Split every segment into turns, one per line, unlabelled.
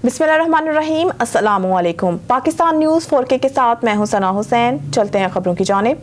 बिस्मिल्लाहिर्रहमानिर्रहीम, अस्सलामु अलैकुम। पाकिस्तान न्यूज़ 4K के साथ मैं हूं सना हुसैन। चलते हैं खबरों की जानिब।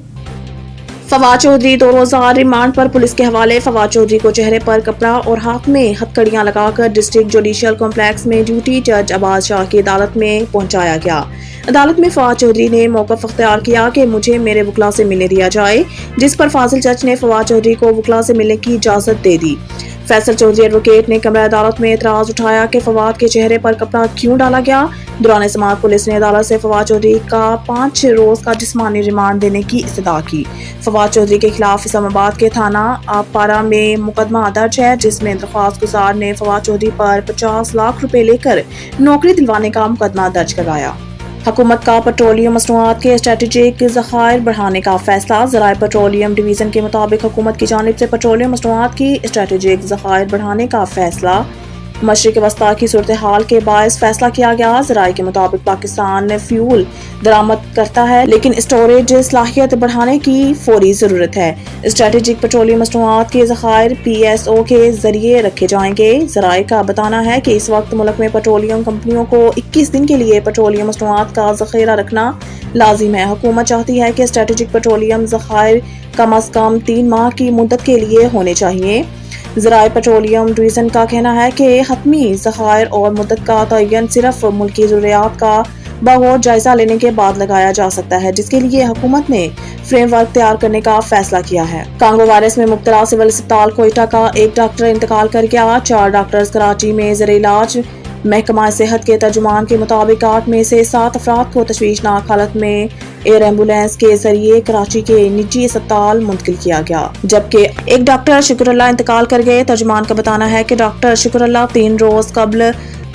फवाद चौधरी 2 रोज़ा रिमांड पर पुलिस के हवाले। फवाद चौधरी को चेहरे पर कपड़ा और हाथ में हथकड़ियां लगाकर डिस्ट्रिक्ट जुडिशियल कॉम्प्लेक्स में ड्यूटी जज अब्बास शाह की अदालत में पहुंचाया गया। अदालत में फवाद चौधरी ने मौक़िफ़ अख्तियार किया कि मुझे मेरे वकला से मिलने दिया जाए, जिस पर फाजिल जज ने फवाद चौधरी को वकला से मिलने की इजाज़त दे दी। फैसल चौधरी एडवोकेट ने कमरा अदालत में एतराज़ उठाया कि फवाद के चेहरे पर कपड़ा क्यों डाला गया। दौरान समाअत पुलिस ने अदालत से फवाद चौधरी का 5 रोज़ का जिस्मानी रिमांड देने की इस्तदा की। फवाद चौधरी के खिलाफ इस्लामाबाद के थाना आबपारा में मुकदमा दर्ज है, जिसमें दरख्वास्त गुजार ने फवाद चौधरी पर 50 लाख रुपए लेकर नौकरी दिलवाने का मुकदमा दर्ज करवाया। हुकूमत का पेट्रोलियम मसनूआत के स्ट्रेटेजिक ज़खायर बढ़ाने का फैसला। ज़राए पेट्रोलियम डिवीज़न के मुताबिक हुकूमत की जानिब से पेट्रोलियम मसनूआत की स्ट्रेटेजिक ज़खायर बढ़ाने का फैसला मशरिक़ वस्ता की सूरत हाल के बायस फैसला किया गया। ज़राए के मुताबिक पाकिस्तान फ्यूल दरामद करता है, लेकिन स्टोरेज सलाहियत बढ़ाने की फौरी ज़रूरत है। स्ट्रेटेजिक पेट्रोलियम मसनूआत के ज़खायर PSO के जरिए रखे जाएंगे। ज़राए का बताना है कि इस वक्त मुल्क में पेट्रोलियम कंपनियों को 21 दिन के लिए पेट्रोलियम मसनूआत का ज़ख़ीरा रखना लाजिम है। हुकूमत चाहती है कि स्ट्रेटेजिक पेट्रोलियम ज़खायर कम अज़ कम 3 माह की मुद्दत के लिए होने चाहिए। ज़राए पेट्रोलियम डिवीज़न का कहना है कि हतमी ज़खायर और मुद्दत का तयन सिर्फ मुल्की ज़रूरियात का बगौर जायज़ा लेने के बाद लगाया जा सकता है, जिसके लिए हुकूमत ने फ्रेमवर्क तैयार करने का फैसला किया है। कांगो वायरस में मुब्तला सिविल अस्पताल कोयटा का एक डॉक्टर इंतकाल कर गया। 4 डॉक्टर्स कराची में ज़ेरे इलाज। महकमा सेहत के तर्जुमान के मुताबिक 8 में से 7 अफराद को तशवीशनाक हालत में एयर एम्बुलेंस के जरिए कराची के निजी अस्पताल मुंतकिल किया गया, जबकि एक डॉक्टर शुक्रल्लाह इंतकाल कर गए। तर्जुमान का बताना है कि डॉक्टर शुक्रल्लाह 3 रोज कबल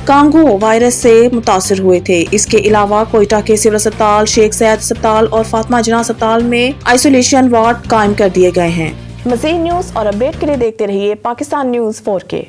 कांगो वायरस से मुतासर हुए थे। इसके अलावा कोयटा के सिविल अस्पताल, शेख सैयद अस्पताल और फातिमा जिन्ना अस्पताल में आइसोलेशन वार्ड कायम कर दिए गए हैं। मज़ीद न्यूज़ और अपडेट के लिए देखते रहिए पाकिस्तान न्यूज़ 4K।